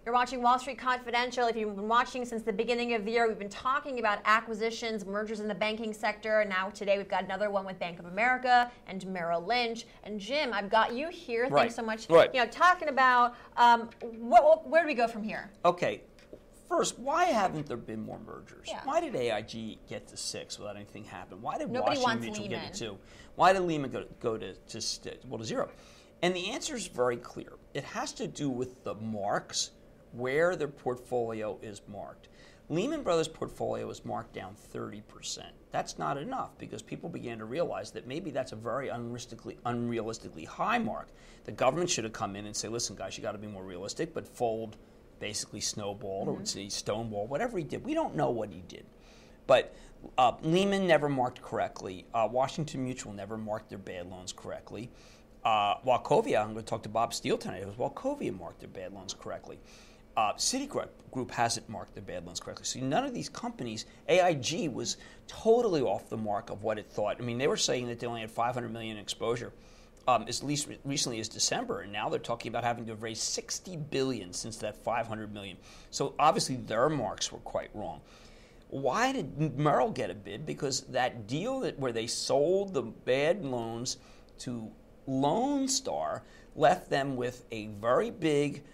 You're watching Wall Street Confidential. If you've been watching since the beginning of the year, we've been talking about acquisitions, mergers in the banking sector. And now today we've got another one with Bank of America and Merrill Lynch. And Jim, I've got you here. Right. Thanks so much. Right. Talking about where do we go from here? Okay. First, why haven't there been more mergers? Yeah. Why did AIG get to 6 without anything happening? Why did Nobody Washington wants Mutual Lehman. get to 2? Why did Lehman go to 0? And the answer is very clear. It has to do with the marks, where their portfolio is marked. Lehman Brothers' portfolio is marked down 30%. That's not enough because people began to realize that maybe that's a very unrealistically high mark. The government should have come in and say, listen, guys, you got to be more realistic, but Fold basically snowballed or stonewalled, whatever he did. We don't know what he did. But Lehman never marked correctly. Washington Mutual never marked their bad loans correctly. Wachovia, I'm going to talk to Bob Steele tonight, Wachovia marked their bad loans correctly. Citigroup hasn't marked their bad loans correctly. So none of these companies, AIG was totally off the mark of what it thought. I mean, they were saying that they only had $500 million in exposure as least recently as December, and now they're talking about having to have raised $60 billion since that $500 million. So obviously their marks were quite wrong. Why did Merrill get a bid? Because that deal where they sold the bad loans to Lone Star left them with a very big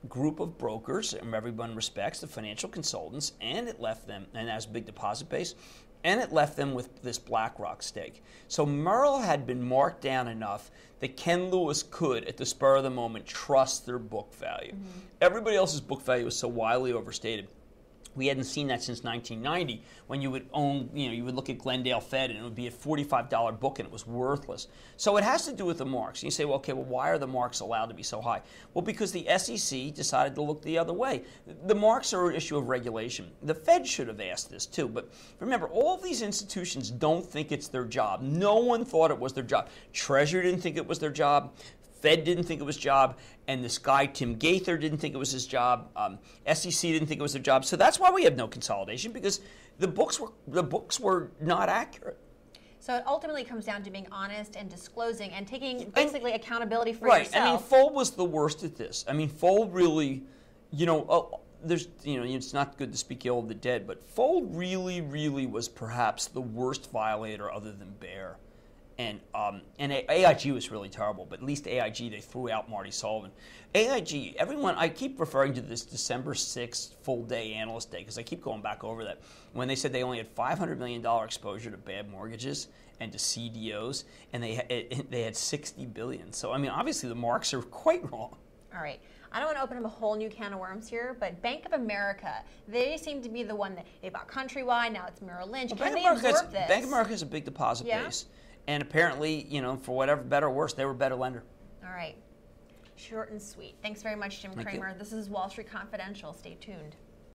group of brokers, and everyone respects the financial consultants, and it left them, and has a big deposit base, and it left them with this BlackRock stake. So Merrill had been marked down enough that Ken Lewis could, at the spur of the moment, trust their book value. Mm-hmm. Everybody else's book value was so wildly overstated. We hadn't seen that since 1990 when you would own, you would look at Glendale Fed and it would be a $45 book and it was worthless. So it has to do with the marks. And you say, well, okay, well, why are the marks allowed to be so high? Well, because the SEC decided to look the other way. The marks are an issue of regulation. The Fed should have asked this too. But remember, all of these institutions don't think it's their job. No one thought it was their job. Treasury didn't think it was their job. Fed didn't think it was job, and this guy, Tim Gaither, didn't think it was his job. SEC didn't think it was their job. So that's why we have no consolidation, because the books were not accurate. So it ultimately comes down to being honest and disclosing and taking basically accountability for right. yourself. I mean, Fold was the worst at this. I mean, Fold really, it's not good to speak ill of the dead, but Fold really, really was perhaps the worst violator other than Bear. And AIG was really terrible, but at least AIG, they threw out Marty Sullivan. AIG, everyone, I keep referring to this December 6th full day analyst day because I keep going back over that, when they said they only had $500 million exposure to bad mortgages and to CDOs, and they had $60 billion. So, I mean, obviously the marks are quite wrong. All right. I don't want to open up a whole new can of worms here, but Bank of America, they seem to be the one that they bought Countrywide, now it's Merrill Lynch. Well, Can they absorb this? Bank of America has a big deposit base. And apparently, for whatever, better or worse, they were a better lender. All right. Short and sweet. Thanks very much, Jim Cramer. This is Wall Street Confidential. Stay tuned.